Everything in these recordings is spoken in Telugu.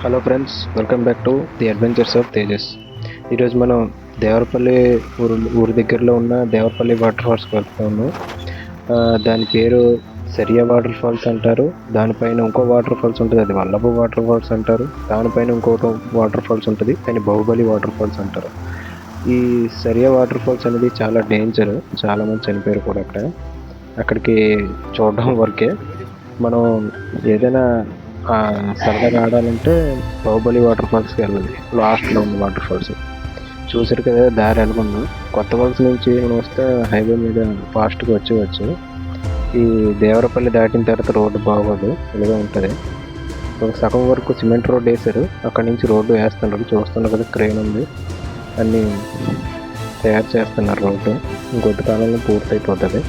Hello friends, welcome back to the adventures of Tejas. ఈరోజు మనం దేవరపల్లి ఊరి దగ్గరలో ఉన్న దేవరపల్లి వాటర్ ఫాల్స్కి వెళ్తాము. దాని పేరు సరియా వాటర్ ఫాల్స్ అంటారు. దానిపైన ఇంకో వాటర్ ఫాల్స్ ఉంటుంది, అది వల్లభ వాటర్ ఫాల్స్ అంటారు. దానిపైన ఇంకోటి వాటర్ ఫాల్స్ ఉంటుంది, దాన్ని బాహుబలి వాటర్ ఫాల్స్ అంటారు. ఈ సరియా వాటర్ ఫాల్స్ అనేది చాలా డేంజర్, చాలా మంది చనిపోయారు కూడా అక్కడికి చూడడం వరకే. మనం ఏదైనా సరదాగా ఆడాలంటే బాహుబలి వాటర్ ఫాల్స్కి వెళ్ళాలి. లాస్ట్లో ఉన్న వాటర్ ఫాల్స్ చూసారు కదా, దారి అనుకున్నాం. కొత్త ఫాల్స్ నుంచి మనం వస్తే హైవే మీద ఫాస్ట్గా వచ్చేవచ్చు. ఈ దేవరపల్లి దాటిన తర్వాత రోడ్డు బాగోదు, ఇలాగే ఉంటుంది. ఒక సగం వరకు సిమెంట్ రోడ్డు వేశారు, అక్కడి నుంచి రోడ్డు వేస్తున్నారు. చూస్తున్నారు కదా, క్రేన్ ఉంది, అన్నీ తయారు చేస్తున్నారు. రోడ్డు ఇంకొద్ది కాలంలో పూర్తయిపోతుంది.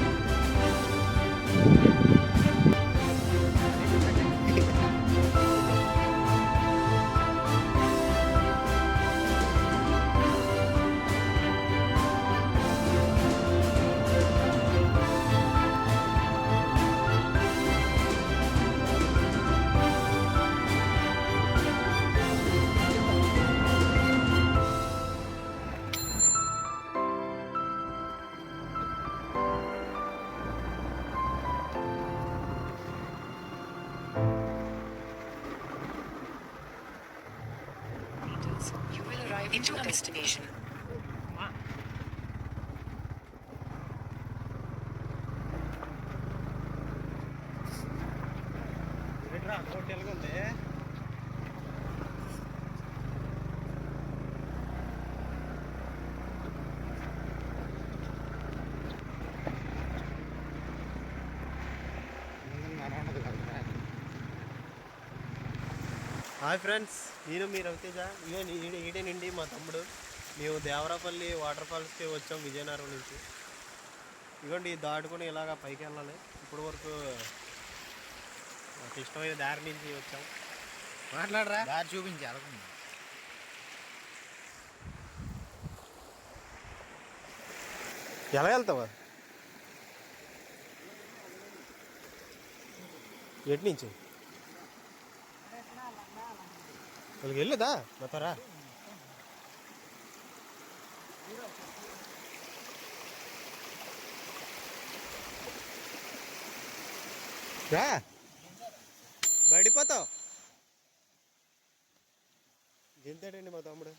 You will arrive into a destination. Hi friends, నేను మీ రవితేజ. ఈడేనండి మా తమ్ముడు. మేము దేవరాపల్లి వాటర్ ఫాల్స్కి వచ్చాం విజయనగరం నుంచి. ఇదిగోండి, దాటుకొని ఇలాగ పైకి వెళ్ళాలి. ఇప్పటి వరకు నాకు ఇష్టమైన దారి నుంచి వచ్చాం. మాట్లాడరా, దారి చూపించి అడగండి. ఎలా వెళ్తావా? ఎటు నుంచి వాళ్ళకి వెళ్ళదా మొత్తరా? రా, బడిపోతావు. గెంతాడండి మా తమ్ముడు.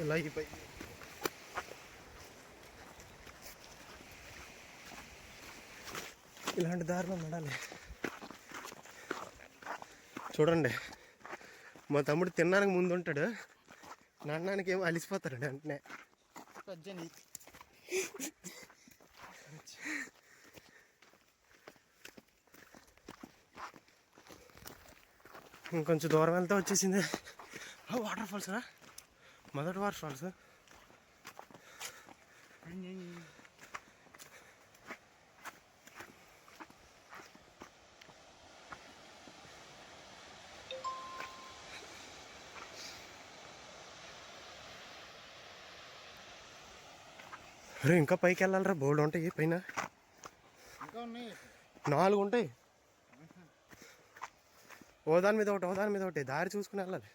ఇలా అయిపోయి ఇలాంటి దారిలో నడాలి. చూడండి, మా తమ్ముడు తినడానికి ముందు ఉంటాడు, నడడానికి ఏమో అలిసిపోతాడు వెంటనే. ఇంకొంచెం దూరం వెళ్తే వచ్చేసింది వాటర్ ఫాల్స్ రా, మొదటి వాటర్ ఫాల్స్. అరే, ఇంకా పైకి వెళ్ళాలరా, బోర్డు ఉంటాయి పైన, 4 ఉంటాయి. ఓదాని మీద ఒకటి, ఓదాని మీద ఒకటి, దారి చూసుకుని వెళ్ళాలి.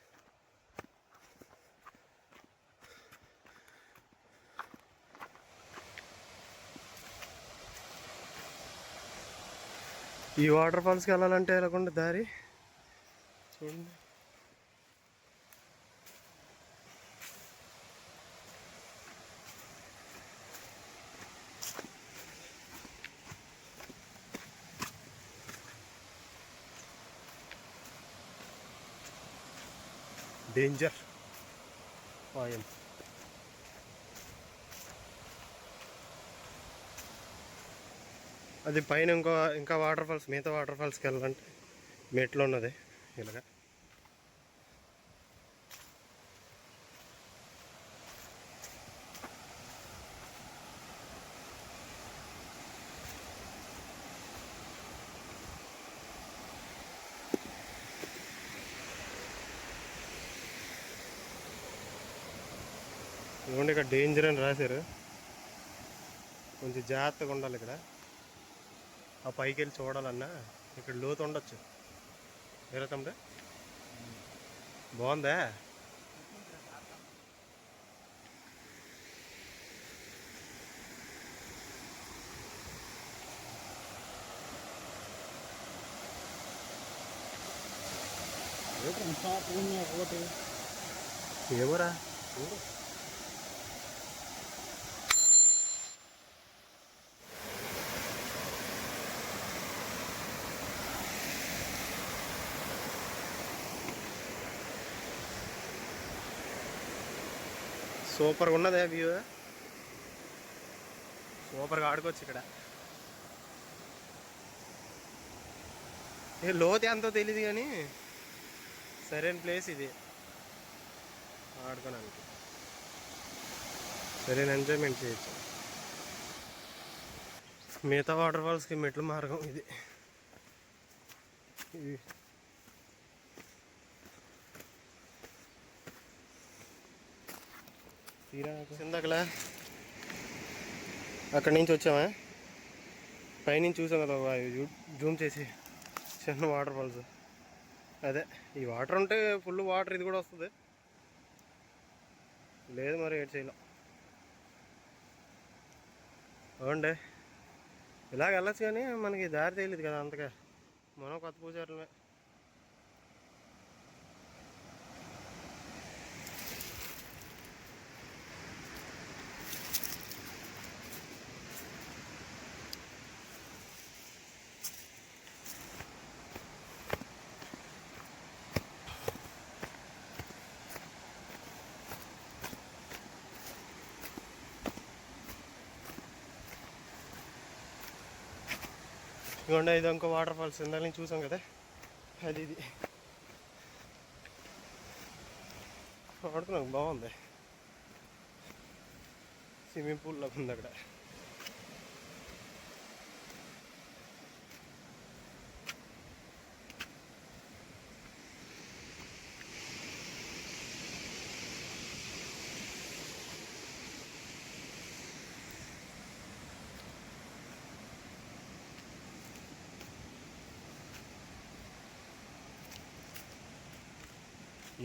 ఈ వాటర్ ఫాల్స్కి వెళ్ళాలంటే వెళ్ళకుండా దారి చూడండి. డేంజర్ పాయం. అది పైన ఇంకా వాటర్ ఫాల్స్, మిగతా వాటర్ ఫాల్స్కి వెళ్ళాలంటే మెట్లో ఉన్నది ఇలాగా. ఇదిగోండి ఇక్కడ డేంజర్ అని రాశారు, కొంచెం జాగ్రత్తగా ఉండాలి ఇక్కడ. ఆ పైకి వెళ్ళి చూడాలన్నా ఇక్కడ లోతు ఉండొచ్చు. వేరే తమ్ముడు బాగుందా? ఏమోరా సూపర్గా ఉన్నదే వ్యూ, సూపర్గా ఆడుకోవచ్చు ఇక్కడ. ఏ లోతు ఎంతో తెలియదు కానీ సరైన ప్లేస్ ఇది ఆడుకోవడానికి, సరైన ఎంజాయ్మెంట్ చేయొచ్చు. మిగతా వాటర్ ఫాల్స్కి మెట్ల మార్గం ఇది. ఇందాకలా అక్కడి నుంచి వచ్చామా, పైనుంచి చూసాం కదా జూమ్ చేసి, చిన్న వాటర్ ఫాల్స్ అదే. ఈ వాటర్ ఉంటే ఫుల్ వాటర్ ఇది కూడా వస్తుంది, లేదు మరి ఏడ్ చేయలేం. అవునండి, ఇలాగ వెళ్ళచ్చు కానీ మనకి దారి తెలియదు కదా అంతగా, మనం కొత్త పూజారులమే. ఇదిగోండి ఇది ఇంకో వాటర్ ఫాల్స్, ఇందాక నుంచి చూసాం కదా అది. ఇది ఆడుకున్నాం, బాగుంది, స్విమ్మింగ్ పూల్ లాగా ఉంది అక్కడ.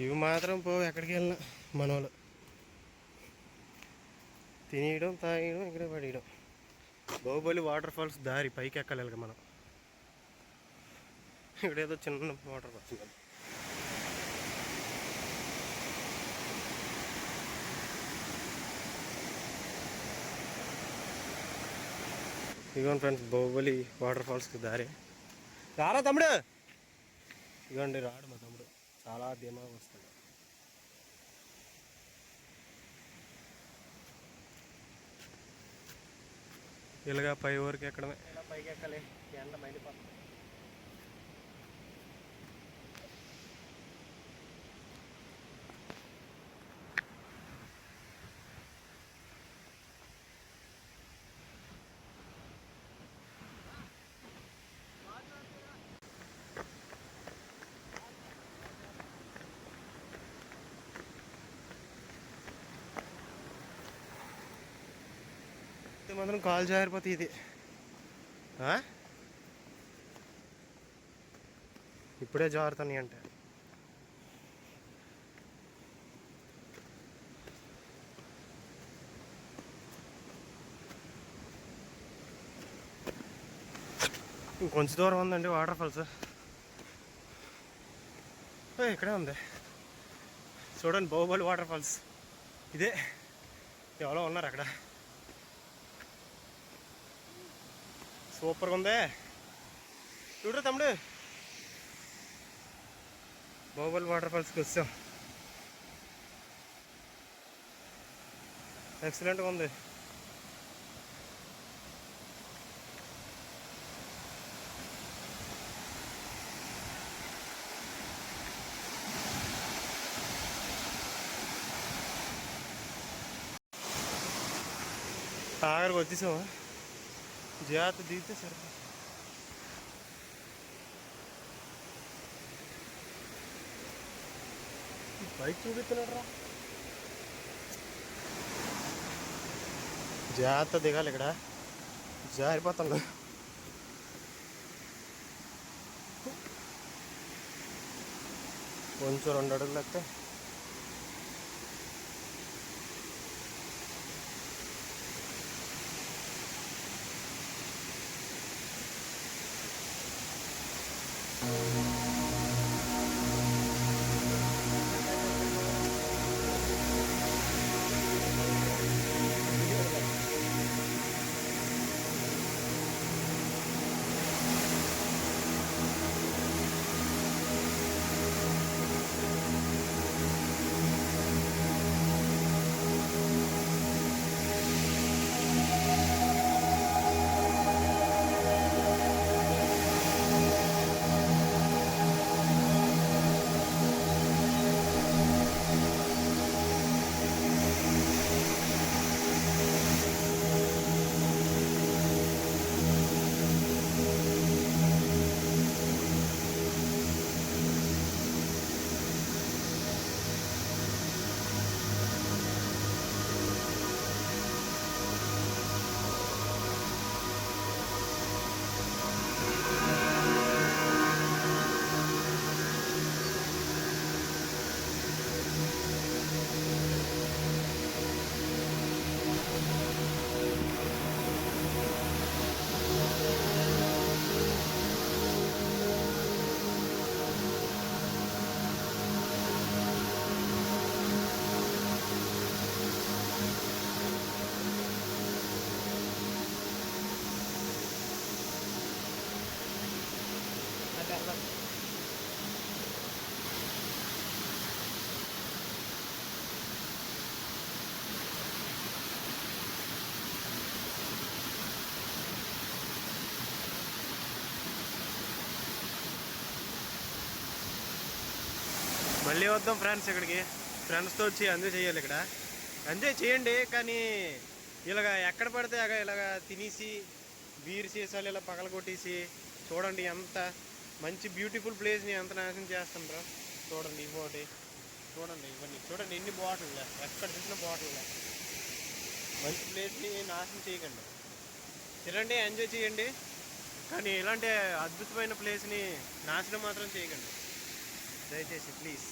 ఇవి మాత్రం ఎక్కడికి వెళ్ళినా మన వాళ్ళు తినేయడం తాగేయడం ఇక్కడ పడేయడం. బాహుబలి వాటర్ ఫాల్స్ దారి పైకి ఎక్కలేక మనం, ఇక్కడ ఏదో చిన్న వాటర్ ఫాల్స్ కదా. ఇదిగోండి ఫ్రెండ్స్ బాహుబలి వాటర్ ఫాల్స్కి దారి. రారా తమ్ముడు, ఇదిగోండి రాడు మా తమ్ముడు, చాలా ధీమాగా వస్తాడు. ఇలాగా పై ఊరికి ఎక్కడమే, ఇలా పైకి ఎక్కలే, ఎండ మైలిపోతుంది. మాత్రం కాలు జారిపోతే ఇది ఇప్పుడే జారుతాయి అంటే. ఇంకొంచెం దూరం ఉందండి వాటర్ ఫాల్స్, ఇక్కడే ఉంది చూడండి బాహుబలి వాటర్ ఫాల్స్. ఇదే ఎవరో ఉన్నారు అక్కడ, సూపర్గా ఉందే. చూడరా తమ్ముడు, బాహుబలి వాటర్ ఫాల్స్కి వచ్చాం, ఎక్సలెంట్గా ఉంది. ఆఖరికి వచ్చేసామా, జాగ్రత్త దిగితే సరిపోతుంది. బైక్ చూపిస్తున్నాడు రా, జాగ్రత్త దిగాలి ఇక్కడ, జారిపోతాను. కొంచెం 2 అడుగులు ఎక్కితే మళ్ళీ వద్దాం ఫ్రెండ్స్ ఇక్కడికి. ఫ్రెండ్స్తో వచ్చి ఎంజాయ్ చేయాలి. ఇక్కడ ఎంజాయ్ చేయండి, కానీ ఇలాగ ఎక్కడ పడితే ఇలాగ తినేసి బీర్ సీసాలు ఇలా పగల కొట్టేసి చూడండి ఎంత మంచి బ్యూటిఫుల్ ప్లేస్ని ఎంత నాశనం చేస్తుండ్రో. చూడండి ఇంకోటి, చూడండి ఇవన్నీ చూడండి, ఎన్ని బాటిల్ ఎక్కడ చూసిన బాటిల్. మంచి ప్లేస్ని నాశనం చేయకండి, తినండి, ఎంజాయ్ చేయండి, కానీ ఇలాంటి అద్భుతమైన ప్లేస్ని నాశనం మాత్రం చేయకండి దయచేసి, ప్లీజ్.